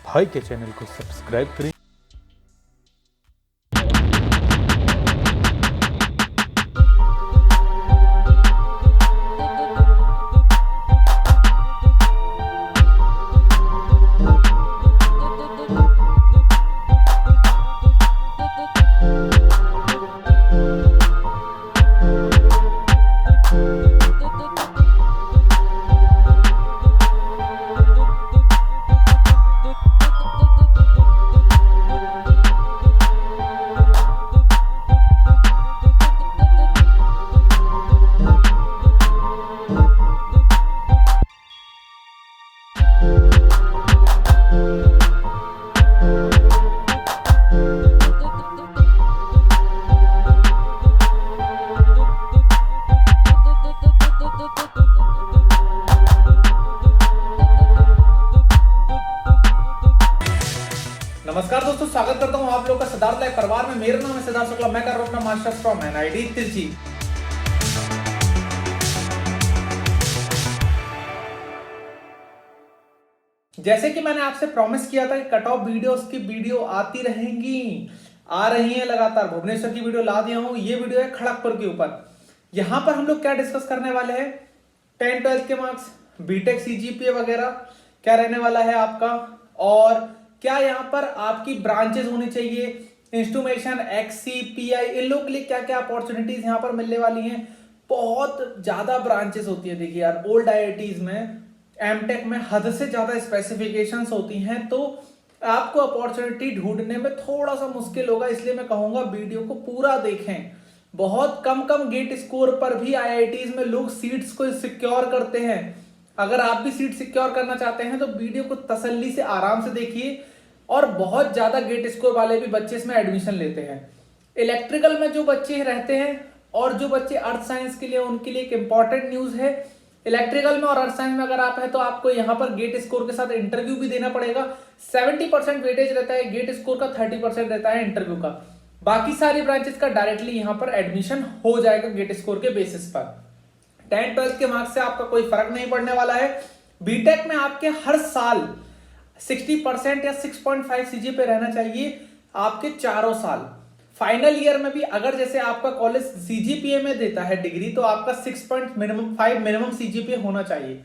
भाई के चैनल को सब्सक्राइब करें। नमस्कार दोस्तों, स्वागत करता हूं आप लोगों का सिद्धार्थ लाइव परिवार में। मेरा नाम है सिद्धार्थ शुक्ला, मैं कर रहा हूं अपना मास्टर्स फ्रॉम एनआईटी तिरची। जैसे कि मैंने आपसे प्रॉमिस किया था कि कट ऑफ वीडियोस की वीडियो आती रहेंगी, आ रही है लगातार। भुवनेश्वर की वीडियो ला दिया हूं, ये वीडियो है खड़गपुर के ऊपर। यहां पर हम लोग क्या डिस्कस करने वाले हैं, 10-12 के मार्क्स, बीटेक सीजीपीए वगैरह क्या रहने वाला है आपका, और क्या यहाँ पर आपकी ब्रांचेस होनी चाहिए, इंस्ट्रूमेशन, एक्सी, पीआई, इन लोगों के लिए क्या क्या अपॉर्चुनिटीज यहाँ पर मिलने वाली हैं। बहुत ज्यादा ब्रांचेस होती है, देखिए यार, ओल्ड आईआईटीज में, एमटेक में हद से ज्यादा स्पेसिफिकेशंस होती हैं, तो आपको अपॉर्चुनिटी ढूंढने में थोड़ा सा मुश्किल होगा। इसलिए मैं कहूंगा वीडियो को पूरा देखें। बहुत कम गेट स्कोर पर भी आईआईटीज में लोग सीट्स को सिक्योर करते हैं। अगर आप भी सीट सिक्योर करना चाहते हैं तो वीडियो को तसल्ली से आराम से देखिए। और बहुत ज्यादा गेट स्कोर वाले भी बच्चे इसमें एडमिशन लेते हैं। इलेक्ट्रिकल में जो बच्चे रहते हैं और जो बच्चे अर्थ साइंस के लिए, उनके लिए एक इंपॉर्टेंट न्यूज है। इलेक्ट्रिकल में और अर्थ साइंस में अगर आप है तो आपको यहाँ पर गेट स्कोर के साथ इंटरव्यू भी देना पड़ेगा। 70% वेटेज रहता है गेट स्कोर का, 30% रहता है इंटरव्यू का। बाकी सारी ब्रांचेस का डायरेक्टली यहाँ पर एडमिशन हो जाएगा गेट स्कोर के बेसिस पर। 10-12 के मार्क्स से आपका कोई फर्क नहीं पड़ने वाला है। बीटेक में आपके हर साल 60% या 6.5 सीजी पे रहना चाहिए आपके चारों साल। फाइनल ईयर में भी अगर जैसे आपका कॉलेज सीजीपीए में देता है डिग्री, तो आपका 6.5 मिनिमम सीजीपीए होना चाहिए।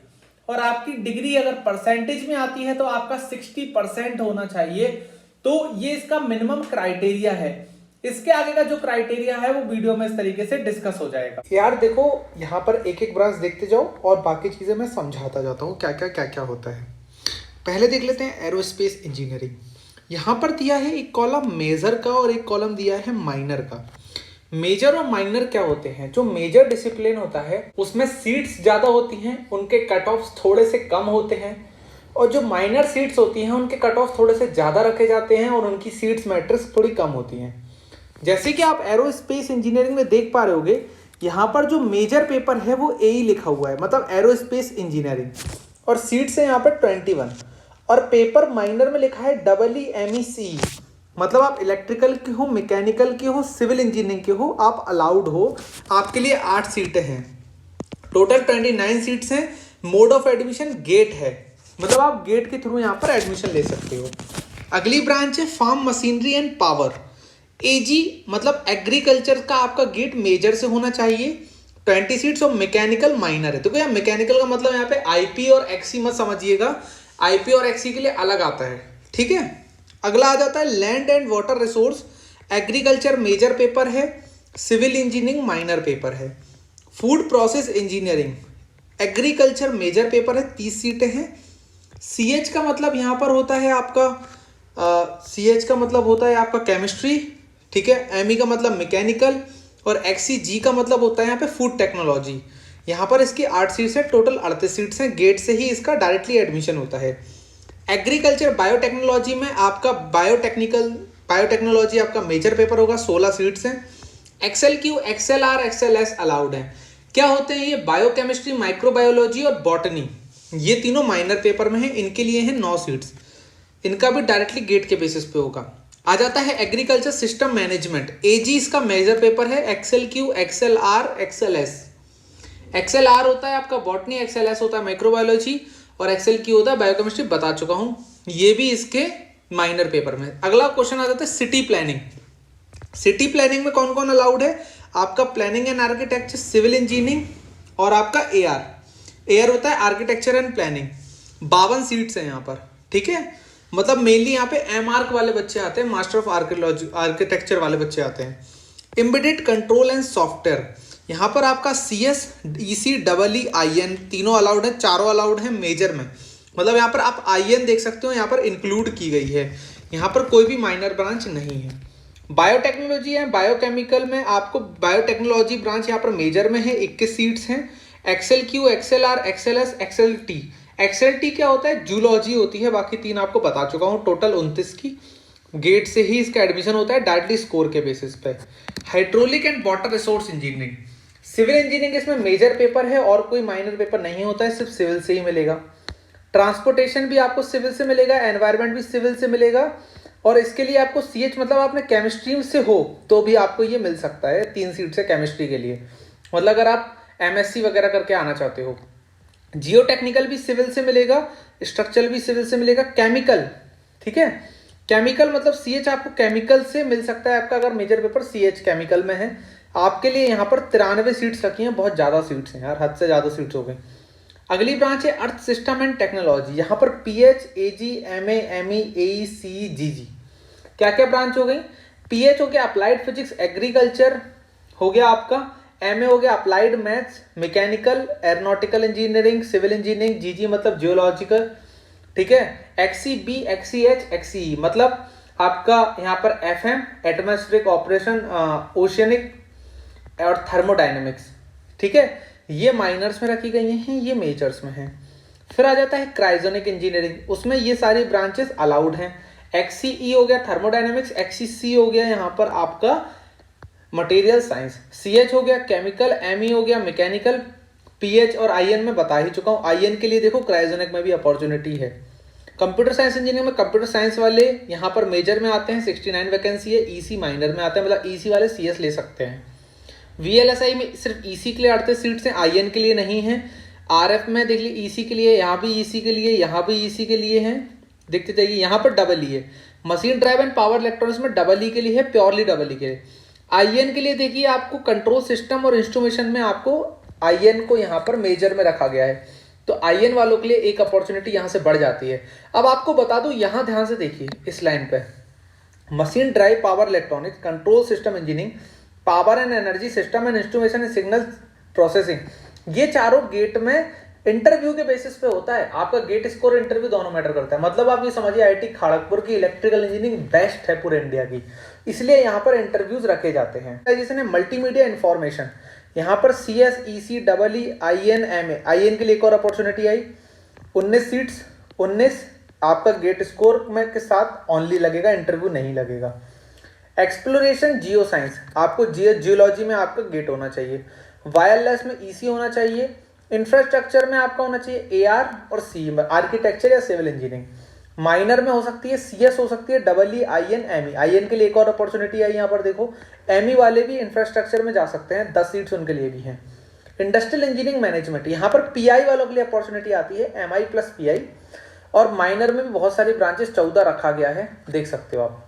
और आपकी डिग्री अगर परसेंटेज में आती है तो आपका 60% होना चाहिए। तो ये इसका मिनिमम क्राइटेरिया है। इसके आगे का जो क्राइटेरिया है वो वीडियो में इस तरीके से डिस्कस हो जाएगा। यार देखो, यहाँ पर एक एक ब्रांच देखते जाओ और बाकी चीजें मैं समझाता जाता हूँ क्या क्या होता है। पहले देख लेते हैं एरोस्पेस इंजीनियरिंग। यहाँ पर दिया है एक कॉलम मेजर का और एक कॉलम दिया है माइनर का। मेजर और माइनर क्या होते हैं? जो मेजर डिसिप्लिन होता है उसमें सीट्स ज़्यादा होती हैं, उनके कट ऑफ्स थोड़े से कम होते हैं। और जो माइनर सीट्स होती हैं उनके कट ऑफ थोड़े से ज़्यादा रखे जाते हैं और उनकी सीट्स मैट्रिक्स थोड़ी कम होती हैं। जैसे कि आप एरोस्पेस इंजीनियरिंग में देख पा रहे होगे, यहाँ पर जो मेजर पेपर है वो ए लिखा हुआ है, मतलब एरोस्पेस इंजीनियरिंग, और सीट्स है यहाँ पर 21। और पेपर माइनर में लिखा है EEMEC, मतलब आप इलेक्ट्रिकल के हो, मैकेनिकल के हो, सिविल इंजीनियरिंग के हो, आप अलाउड हो। आपके लिए 8 सीटें हैं, टोटल 29 सीट्स हैं। मोड ऑफ एडमिशन गेट है, मतलब आप गेट के थ्रू यहाँ पर एडमिशन ले सकते हो। अगली ब्रांच है फार्म मशीनरी एंड पावर, एजी, मतलब एग्रीकल्चर का आपका गेट मेजर से होना चाहिए। 20 सीट्स और मैकेनिकल माइनर है। तो क्या मैकेनिकल का मतलब यहाँ पे आईपी और एक्सी मत समझिएगा, आईपी और एक्सी के लिए अलग आता है, ठीक है। अगला आ जाता है land and water resource, agriculture major paper है, सिविल इंजीनियरिंग माइनर पेपर है। Food process engineering, agriculture major paper है, 30 सीटें हैं। सीएच का मतलब यहाँ पर होता है आपका सीएच का मतलब होता है आपका केमिस्ट्री, ठीक है। एमई का मतलब मैकेनिकल, और एक्सीजी का मतलब होता है यहाँ पे फूड टेक्नोलॉजी। यहाँ पर इसकी 8 सीट्स है, टोटल 38 सीट्स हैं। गेट से ही इसका डायरेक्टली एडमिशन होता है। एग्रीकल्चर बायोटेक्नोलॉजी में आपका बायोटेक्नोलॉजी आपका मेजर पेपर होगा, 16 सीट्स हैं। XLQ, XLR, XLS अलाउड हैं। क्या होते हैं ये? बायोकेमिस्ट्री, माइक्रोबायोलॉजी और बॉटनी, ये तीनों माइनर पेपर में हैं। इनके लिए हैं 9 सीट्स। इनका भी डायरेक्टली गेट के बेसिस पे होगा। आ जाता है एग्रीकल्चर सिस्टम मैनेजमेंट, एजी इसका मेजर पेपर है। XLQ, XLR, XLS। XLR होता है आपका बॉटनी, XLS होता है माइक्रोबायोलॉजी, और XLQ होता है बायोकेमिस्ट्री, बता चुका हूँ। ये भी इसके माइनर पेपर में। अगला क्वेश्चन आ जाता है सिटी प्लानिंग। सिटी प्लानिंग में कौन कौन अलाउड है? आपका planning and architecture, civil engineering और आपका एआर होता है आर्किटेक्चर एंड प्लानिंग। 52 सीट्स हैं यहाँ पर, ठीक है। मतलब मेनली यहाँ पे एमआर्क वाले बच्चे आते हैं, मास्टर ऑफ आर्किटेक्चर वाले बच्चे आते हैं। एम्बेडेड कंट्रोल एंड सॉफ्टवेयर, यहाँ पर आपका CS, EC, IN तीनों अलाउड है, चारों अलाउड है मेजर में। मतलब यहाँ पर आप IN देख सकते हो, यहाँ पर इंक्लूड की गई है, यहाँ पर कोई भी माइनर ब्रांच नहीं है। बायोटेक्नोलॉजी है, बायोकेमिकल में आपको बायोटेक्नोलॉजी ब्रांच यहाँ पर मेजर में है, 21 सीट्स हैं। XLQ, XLR, XLS, XLT। XLT क्या होता है? जूलॉजी होती है, बाकी तीन आपको बता चुका हूँ। टोटल 29 की गेट से ही इसका एडमिशन होता है डायरेक्टली स्कोर के बेसिस पे। Hydraulic and water resource engineering, civil engineering इसमें मेजर पेपर है और कोई माइनर पेपर नहीं होता है, सिर्फ सिविल से ही मिलेगा। ट्रांसपोर्टेशन भी आपको सिविल से मिलेगा, एनवायरनमेंट भी सिविल से मिलेगा। और इसके लिए आपको CH मतलब आपने केमिस्ट्री से हो तो भी आपको ये मिल सकता है, 3 सीट से केमिस्ट्री के लिए। मतलब अगर आप MSc वगैरह करके आना चाहते हो। जियो टेक्निकल भी सिविल से मिलेगा, स्ट्रक्चरल भी सिविल से मिलेगा। केमिकल, ठीक है, केमिकल मतलब CH आपको केमिकल से मिल सकता है आपका, अगर मेजर पेपर CH केमिकल में है। आपके लिए यहाँ पर 93 सीट्स रखी हैं, बहुत ज़्यादा सीट्स हैं यार, हद से ज़्यादा सीट्स हो गई। अगली ब्रांच है अर्थ सिस्टम एंड टेक्नोलॉजी, यहाँ पर PH, AG, MA, ME, AE, CE, GG। क्या क्या ब्रांच हो गई? PH हो गया अप्लाइड फिजिक्स एग्रीकल्चर हो गया आपका, MA हो गया applied maths mechanical aeronautical engineering civil engineering, GG मतलब जियोलॉजिकल, ठीक है। XCB, XCH, XCE मतलब आपका यहाँ पर FM एटमॉस्फेरिक ऑपरेशन, ओशियनिक और थर्मोडायनेमिक्स, ठीक है। ये माइनर्स में रखी गई हैं, ये मेजर्स में हैं। फिर आ जाता है क्रायोजेनिक इंजीनियरिंग, उसमें ये सारी ब्रांचेस अलाउड हैं। XCE हो गया थर्मोडायनेमिक्स, XCC हो गया यहाँ पर आपका मटेरियल साइंस, CH हो गया केमिकल, ME हो गया मैकेनिकल, PH और IN में बता ही चुका हूँ। IN के लिए देखो क्रायोजेनिक में भी अपॉर्चुनिटी है। कंप्यूटर साइंस इंजीनियरिंग में कंप्यूटर साइंस वाले यहाँ पर मेजर में आते हैं, 69 वैकेंसी है। EC माइनर में आते हैं, मतलब EC वाले CS ले सकते हैं। VLSI में सिर्फ EC के लिए 38 सीट्स हैं, IN के लिए नहीं है। RF में देख लीजिए EC के लिए, यहाँ भी EC के लिए, यहाँ भी EC के लिए है, देखते जाइए। यहाँ पर EE है। Machine drive and power electronics में EE के लिए है, प्योरली EE के लिए। IN के लिए देखिए आपको कंट्रोल सिस्टम और इंस्ट्रूमेशन में आपको IN को यहाँ पर मेजर में रखा गया है, तो IN वालों के लिए एक अपॉर्चुनिटी यहाँ से बढ़ जाती है। अब आपको बता दूं, यहाँ ध्यान से देखिए इस लाइन पे, machine drive power electronics, control system engineering, power and energy system and instrumentation and signal processing, ये चारों गेट में इंटरव्यू के बेसिस पे होता है। आपका गेट स्कोर इंटरव्यू दोनों मैटर करता है। मतलब आप ये समझिए IIT खड़गपुर की इलेक्ट्रिकल इंजीनियरिंग बेस्ट है पूरे इंडिया की, इसलिए यहाँ पर इंटरव्यूज रखे जाते हैं। जिसने मल्टीमीडिया इंफॉर्मेशन, यहाँ पर CS, EC, EE, IN, MA, IN के लिए एक और अपॉर्चुनिटी आई। 19 सीट्स, 19 आपका गेट स्कोर में के साथ ओनली लगेगा, इंटरव्यू नहीं लगेगा। एक्सप्लोरेशन जियो साइंस, आपको जियोलॉजी में आपका गेट होना चाहिए। वायरलेस में EC होना चाहिए। इंफ्रास्ट्रक्चर में आपका होना चाहिए AR और CE, आर्किटेक्चर या सिविल इंजीनियरिंग। माइनर में हो सकती है CS, हो सकती है EE, IN, ME। IN के लिए एक और अपॉर्चुनिटी आई यहाँ पर देखो। ME वाले भी इंफ्रास्ट्रक्चर में जा सकते हैं, 10 सीट्स उनके लिए भी हैं। इंडस्ट्रियल इंजीनियरिंग मैनेजमेंट, यहाँ पर PI वालों के लिए अपॉर्चुनिटी आती है, MI प्लस PI। और माइनर में भी बहुत सारी ब्रांचेस 14 रखा गया है, देख सकते हो आप।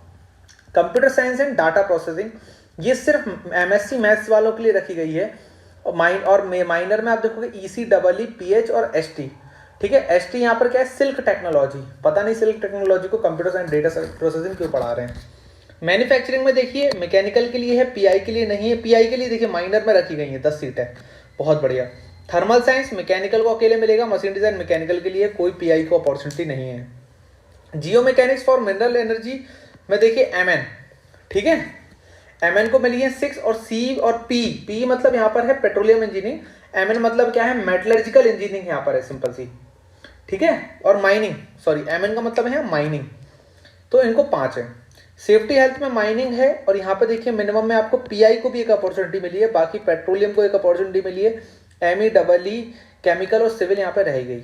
Computer science and data processing, ये सिर्फ MSc मैथ्स वालों के लिए रखी गई है। और माइनर में आप देखोगे EC, EE, PH और ST, ठीक है। ST यहाँ पर क्या है? Silk technology. पता नहीं सिल्क टेक्नोलॉजी को कंप्यूटर साइंस डेटा प्रोसेसिंग क्यों पढ़ा रहे हैं। मैन्युफैक्चरिंग में देखिए मैकेनिकल के लिए है, PI के लिए नहीं है। PI के लिए देखिए माइनर में रखी गई है, 10 सीट है, बहुत बढ़िया। थर्मल साइंस मैकेनिकल को अकेले मिलेगा, मशीन डिजाइन मैकेनिकल के लिए कोई PI को अपॉर्चुनिटी नहीं है। Geo mechanics for mineral energy में देखिए MN, ठीक है, MN को मिली है 6 और C और P मतलब यहाँ पर है पेट्रोलियम इंजीनियरिंग, MN मतलब क्या है? मेटलर्जिकल इंजीनियरिंग यहाँ पर है, सिंपल सी, ठीक है। और माइनिंग, सॉरी MN का मतलब है माइनिंग, तो इनको 5 है। सेफ्टी हेल्थ में माइनिंग है, और यहाँ पे देखिए मिनिमम में आपको PI को भी एक अपॉर्चुनिटी मिली है, बाकी पेट्रोलियम को एक अपॉर्चुनिटी मिली है। ME, EE, केमिकल और सिविल यहाँ पे रह गई।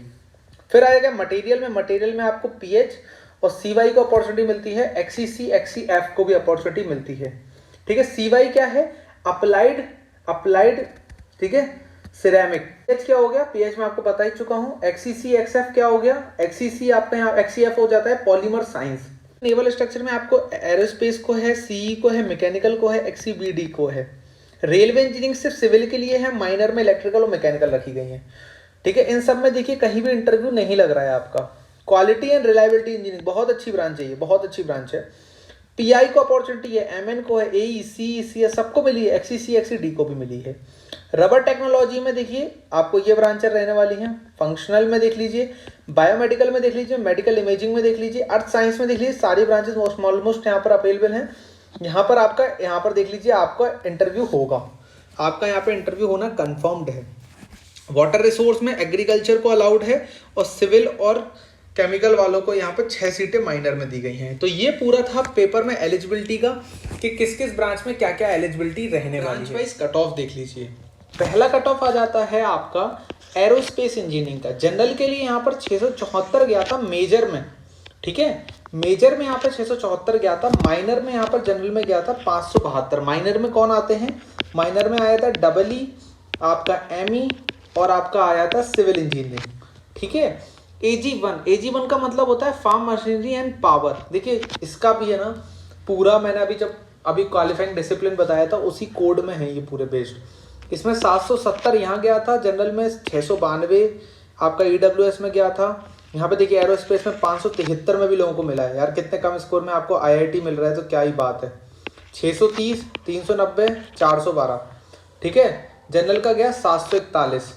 फिर आएगा मटेरियल में आपको PH और CY को अपॉर्चुनिटी मिलती है। XCC, XCF को भी अपॉर्चुनिटी मिलती है, ठीक है। CY क्या है? अप्लाइड, ठीक है। सिरेमिक। पीएच क्या हो गया, पीएच में आपको बता ही चुका हूँ। एक्सीसी एक्सएफ क्या हो गया, एक्सीसी आपका यहाँ एक्सीएफ हो जाता है पॉलीमर साइंस। नेवल स्ट्रक्चर में आपको एरोस्पेस को है, सीई को है, मैकेनिकल को है, एक्सीबीडी को है। रेलवे इंजीनियरिंग सिर्फ सिविल के लिए है, माइनर में इलेक्ट्रिकल और मैकेनिकल रखी गई है। ठीक है, इन सब में देखिए कहीं भी इंटरव्यू नहीं लग रहा है आपका। क्वालिटी एंड रिलायबिलिटी इंजीनियरिंग बहुत अच्छी ब्रांच है, ये बहुत अच्छी ब्रांच है। पीआई को अपॉर्चुनिटी है, एमएन को है, एई सी सी सबको मिली है, एक्सीसी एक्सीडी को भी मिली है। रबर टेक्नोलॉजी में देखिए आपको ये ब्रांचें रहने वाली हैं। फंक्शनल में देख लीजिए, बायोमेडिकल में देख लीजिए, मेडिकल इमेजिंग में देख लीजिए, अर्थ साइंस में देख लीजिए, सारी ब्रांचेस ऑलमोस्ट यहाँ पर अवेलेबल हैं। यहाँ पर देख लीजिए आपका इंटरव्यू होगा, आपका यहाँ पे इंटरव्यू होना कंफर्म्ड है। वाटर रिसोर्स में एग्रीकल्चर को अलाउड है और सिविल और केमिकल वालों को यहाँ पर 6 सीटें माइनर में दी गई हैं। तो ये पूरा था पेपर में एलिजिबिलिटी का कि किस किस ब्रांच में क्या क्या एलिजिबिलिटी रहने वाली है। इस कट ऑफ देख लीजिए, पहला कट ऑफ आ जाता है आपका एरोस्पेस इंजीनियरिंग का। जनरल के लिए यहाँ पर 674 गया था मेजर में, ठीक है, मेजर में यहाँ पर 674 गया था। माइनर में यहाँ पर जनरल में गया था 572। माइनर में कौन आते हैं, माइनर में आया था डबल ई, आपका एमई और आपका आया था सिविल इंजीनियरिंग। ठीक है, AG1 का मतलब होता है फार्म मशीनरी एंड पावर। देखिए इसका भी है ना पूरा, मैंने अभी क्वालिफाइंग डिसिप्लिन बताया था उसी कोड में है ये पूरे बेस्ड। इसमें 770 यहाँ गया था, जनरल में 692 आपका EWS में गया था। यहाँ पे देखिए एरोस्पेस में 573 में भी लोगों को मिला है। यार कितने कम स्कोर में आपको IIT मिल रहा है, तो क्या ही बात है। 630, 390, 412। ठीक है, जनरल का गया 741।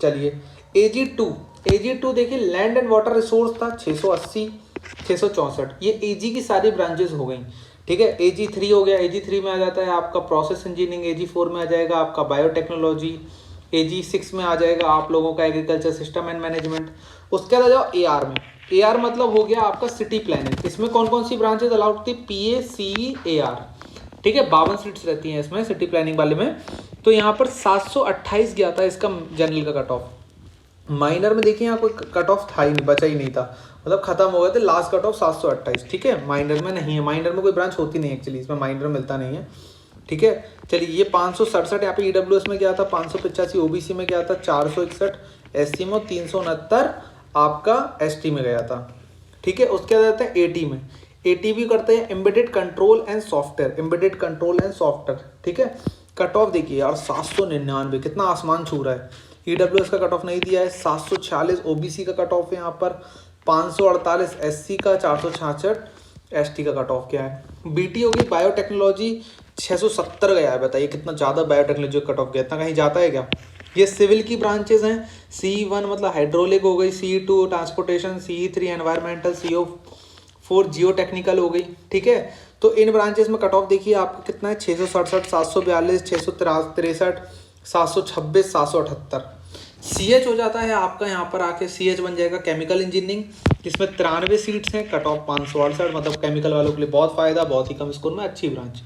चलिए AG2 देखिए लैंड एंड वाटर रिसोर्स था 680, 664। ये AG की सारी ब्रांचेस हो गई। ठीक है, AG3 हो गया, AG3 में आ जाता है आपका प्रोसेस इंजीनियरिंग, AG4 में आ जाएगा आपका बायोटेक्नोलॉजी, AG6 में आ जाएगा आप लोगों का एग्रीकल्चर सिस्टम एंड मैनेजमेंट। उसके बाद आ जाओ AR में। AR मतलब हो गया आपका सिटी प्लानिंग। इसमें कौन कौन सी ब्रांचेज अलाउड थी, PA CE AR। ठीक है, 52 सीट्स रहती हैं इसमें सिटी प्लानिंग वाले में। तो यहाँ पर 728 गया था इसका जनरल का कट ऑफ। माइनर में देखिए यहाँ कोई कट ऑफ था ही नहीं, बचा ही नहीं था, मतलब खत्म हो गए थे। Last cut off 728। ठीक है, माइनर में नहीं है, माइनर में कोई ब्रांच होती नहीं एक्चुअली, इसमें माइनर मिलता नहीं है। ठीक है, चलिए ये 567 यहाँ पे EWS में गया था, 585 OBC में गया था, 461 SC में, 369 आपका ST में गया था। ठीक है, उसके बाद आता है AT में। AT भी करते हैं एम्बेडेड कंट्रोल एंड सॉफ्टवेयर। ठीक है, कट ऑफ देखिए यार 799, कितना आसमान छू रहा है। EWS का कट ऑफ नहीं दिया है। 746 OBC का कट ऑफ है यहाँ पर, 548 SC का, 466 ST का कट ऑफ क्या है। BT होगी बायोटेक्नोलॉजी 670 गया है। बताइए कितना ज़्यादा बायोटेक्नोलॉजी का कट ऑफ गया, इतना कहीं जाता है क्या। ये सिविल की ब्रांचेज हैं। CE1 मतलब हाइड्रोलिक हो गई, CE2 transportation, CE3 environmental, CO4 जियो टेक्निकल हो गई। ठीक है, तो इन ब्रांचेस में कट ऑफ देखिए आपका कितना है, 667, 742, 663, 726, 778। CH हो जाता है आपका यहाँ पर आके, CH बन जाएगा केमिकल इंजीनियरिंग, जिसमें 93 सीट्स हैं, कट ऑफ 568। मतलब केमिकल वालों के लिए बहुत फ़ायदा, बहुत ही कम स्कोर में अच्छी ब्रांच।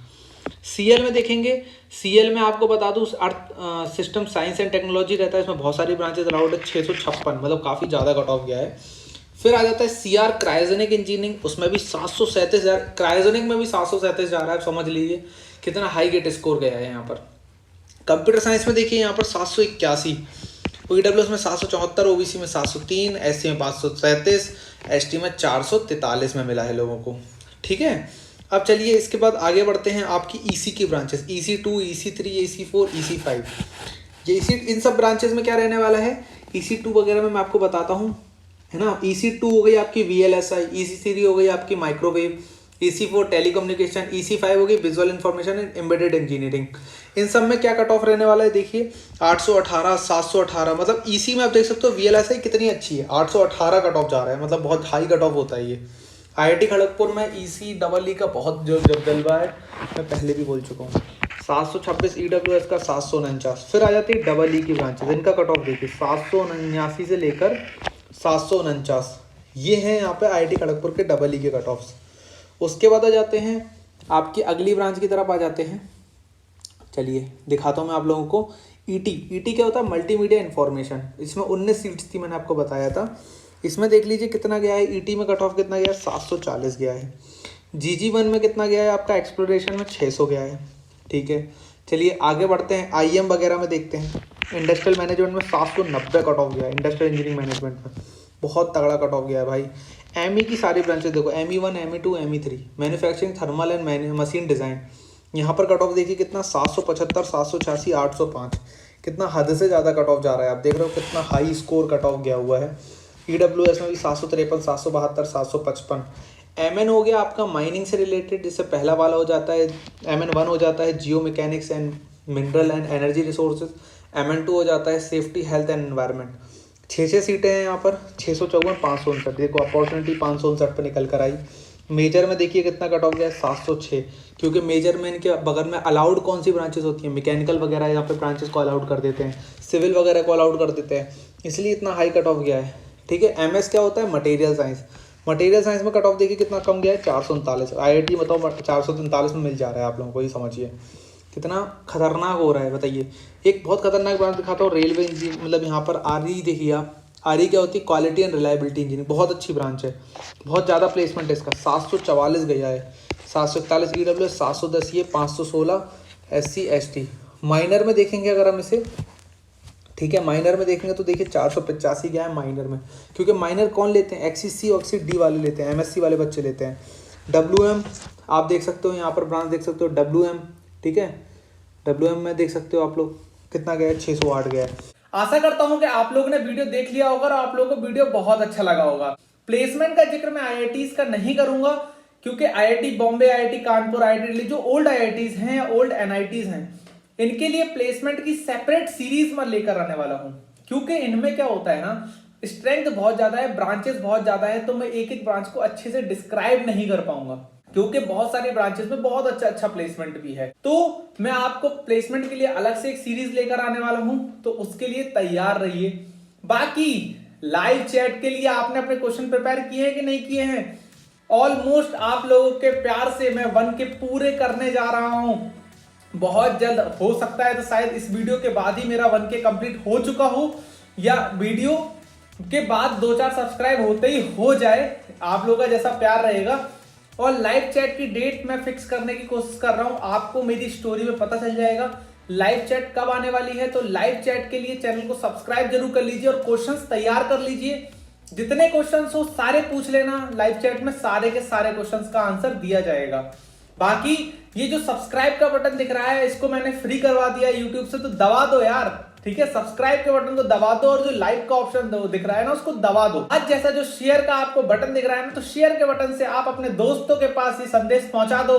CL में देखेंगे, CL में आपको बता दूँ earth system science and technology रहता है, इसमें बहुत सारी ब्रांचेज अलाउड है, 656, मतलब काफ़ी ज़्यादा कट ऑफ गया है। फिर आ जाता है CR क्रायोजेनिक इंजीनियरिंग, उसमें भी 737, क्रायोजेनिक में भी 737 जा रहा है, समझ लीजिए कितना हाई गेट स्कोर गया है यहाँ पर। कंप्यूटर साइंस में देखिए यहाँ पर 781, EWS में 774, OBC में 703, SC में 537, ST में 443 में मिला है लोगों को। ठीक है, अब चलिए इसके बाद आगे बढ़ते हैं आपकी EC की branches, EC2, EC3, EC4, EC5। ये इन सब ब्रांचेस में क्या रहने वाला है, EC2 वगैरह में मैं आपको बताता हूँ, है ना। EC2 हो गई आपकी VLSI, EC3 हो गई आपकी माइक्रोवेव, EC4 टेलीकम्युनिकेशन, EC5 होगी visual information and embedded engineering. इन सब में क्या कट ऑफ रहने वाला है देखिए, 818, 718। मतलब EC में आप देख सकते हो VLSI कितनी अच्छी है, 818 कट ऑफ जा रहा है, मतलब बहुत हाई कट ऑफ होता है ये। IIT खड़गपुर में ECEE का बहुत जो जलवा है, मैं पहले भी बोल चुका हूँ। 726 EWS का, 749। फिर आ जाती है EE की ब्रांचेज, इनका कट ऑफ देखिए 779 से लेकर 749, ये हैं यहाँ पे IIT खड़गपुर के EE के कट ऑफ्स। उसके बाद आ जाते हैं आपकी अगली ब्रांच की तरफ आ जाते हैं। चलिए दिखाता हूँ मैं आप लोगों को। ET क्या होता है, मल्टीमीडिया इन्फॉर्मेशन। इसमें 19 सीट्स थी, मैंने आपको बताया था। इसमें देख लीजिए कितना गया है, ET में कट ऑफ कितना गया है, 740 गया है। GG1 में कितना गया है आपका, एक्सप्लोरेशन में 600 गया है। ठीक है, चलिए आगे बढ़ते हैं, IM वगैरह में देखते हैं। इंडस्ट्रियल मैनेजमेंट में 790 कट ऑफ गया है, इंडस्ट्रियल इंजीनियरिंग मैनेजमेंट में बहुत तगड़ा कट ऑफ गया है भाई। ME की सारी ब्रांचेस देखो, ME1, ME2, ME3, manufacturing, thermal and machine design, यहाँ पर कट ऑफ देखिए कितना 775, 786, 805, कितना हद से ज़्यादा कट ऑफ जा रहा है। आप देख रहे हो कितना हाई स्कोर कट ऑफ गया हुआ है। EWS में भी 753, 772, 755। MN हो गया आपका माइनिंग से रिलेटेड, जिससे पहला वाला हो जाता है MN1 हो जाता है geo mechanics and mineral and energy resources. MN2 हो जाता है सेफ्टी हेल्थ एंड एनवायरनमेंट। 6 सीटें हैं यहाँ पर, 654, 559। देखो अपॉर्चुनिटी 559 पर निकल कर आई। मेजर में देखिए कितना कट ऑफ गया है, 706, क्योंकि मेजर में इनके बगल में अलाउड कौन सी ब्रांचेस होती हैं, मैकेनिकल वगैरह यहाँ पे ब्रांचेस को अलाउड कर देते हैं, सिविल वगैरह को अलाउड कर देते हैं, इसलिए इतना हाई कट ऑफ गया है। ठीक है, MS क्या होता है, मटेरियल साइंस। मटेरियल साइंस में कट ऑफ देखिए कितना कम गया है, 439। IIT बताओ 443 में मिल जा रहा है आप लोगों को, ये समझिए कितना खतरनाक हो रहा है। बताइए, एक बहुत खतरनाक ब्रांच दिखाता हूँ, रेलवे इंजीनियर, मतलब यहाँ पर RE देखिए आप, RE क्या होती है, क्वालिटी एंड रिलायबिलिटी इंजीनियरिंग, बहुत अच्छी ब्रांच है, बहुत ज़्यादा प्लेसमेंट है इसका, 744 गया है, 741 EWS, 710 ये, 516 SC ST। माइनर में देखेंगे अगर हम इसे, ठीक है, माइनर में देखेंगे तो देखिए 485 गया है माइनर में, क्योंकि माइनर कौन लेते हैं, XCC और XCD वाले लेते हैं, MSc वाले बच्चे लेते हैं। WM आप देख सकते हो, यहाँ पर ब्रांच देख सकते हो WM, ठीक है, WM में देख सकते हो आप लोग कितना गया है, 608 गया है। आशा करता हूं कि आप लोगों ने वीडियो देख लिया होगा और आप लोगों को वीडियो बहुत अच्छा लगा होगा। प्लेसमेंट का जिक्र मैं IITs का नहीं करूंगा, क्योंकि IIT Bombay, IIT Kanpur, IIT Delhi, जो ओल्ड IITs हैं या ओल्ड NITs हैं, इनके लिए प्लेसमेंट की सेपरेट सीरीज मैं लेकर आने वाला हूं, क्योंकि इनमें क्या होता है ना, स्ट्रेंथ बहुत ज्यादा है, ब्रांचेस बहुत ज्यादा है, तो मैं एक एक ब्रांच को अच्छे से डिस्क्राइब नहीं कर पाऊंगा, क्योंकि बहुत सारी ब्रांचेस में बहुत अच्छा प्लेसमेंट भी है। तो मैं आपको प्लेसमेंट के लिए अलग से एक सीरीज लेकर आने वाला हूं, तो उसके लिए तैयार रहिए। बाकी लाइव चैट के लिए आपने अपने क्वेश्चन प्रिपेयर किए हैं कि नहीं किए हैं? ऑलमोस्ट आप लोगों के प्यार से मैं 1 के पूरे करने जा रहा हूं। बहुत जल्द हो सकता है तो शायद इस वीडियो के बाद ही मेरा 1 के कंप्लीट हो चुका हो, या वीडियो के बाद 2-4 सब्सक्राइब होते ही हो जाए। आप लोगों का जैसा प्यार रहेगा। और लाइव चैट की डेट मैं फिक्स करने की कोशिश कर रहा हूं, आपको मेरी स्टोरी में पता चल जाएगा लाइव चैट कब आने वाली है। तो लाइव चैट के लिए चैनल को सब्सक्राइब जरूर कर लीजिए और क्वेश्चंस तैयार कर लीजिए। जितने क्वेश्चंस हो सारे पूछ लेना, लाइव चैट में सारे के सारे क्वेश्चंस का आंसर दिया जाएगा। बाकी ये जो सब्सक्राइब का बटन दिख रहा है, इसको मैंने फ्री करवा दिया यूट्यूब से, तो दबा दो यार, ठीक है, सब्सक्राइब के बटन को दबा दो, और जो लाइक का ऑप्शन दिख रहा है ना, उसको दबा दो। आज जैसा जो शेयर का आपको बटन दिख रहा है ना, तो शेयर के बटन से आप अपने दोस्तों के पास ये संदेश पहुंचा दो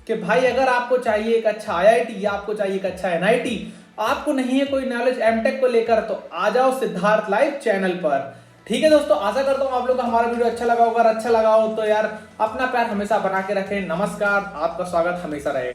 कि भाई अगर आपको चाहिए एक अच्छा IIT या आपको चाहिए एक अच्छा NIT, आपको नहीं है कोई नॉलेज MTech को लेकर, तो आ जाओ सिद्धार्थ लाइव चैनल पर। ठीक है दोस्तों, आशा करता हूं आप लोगों को हमारा वीडियो अच्छा लगा होगा। अच्छा लगा हो तो यार अपना प्यार हमेशा बना के रखें। नमस्कार, आपका स्वागत हमेशा रहे।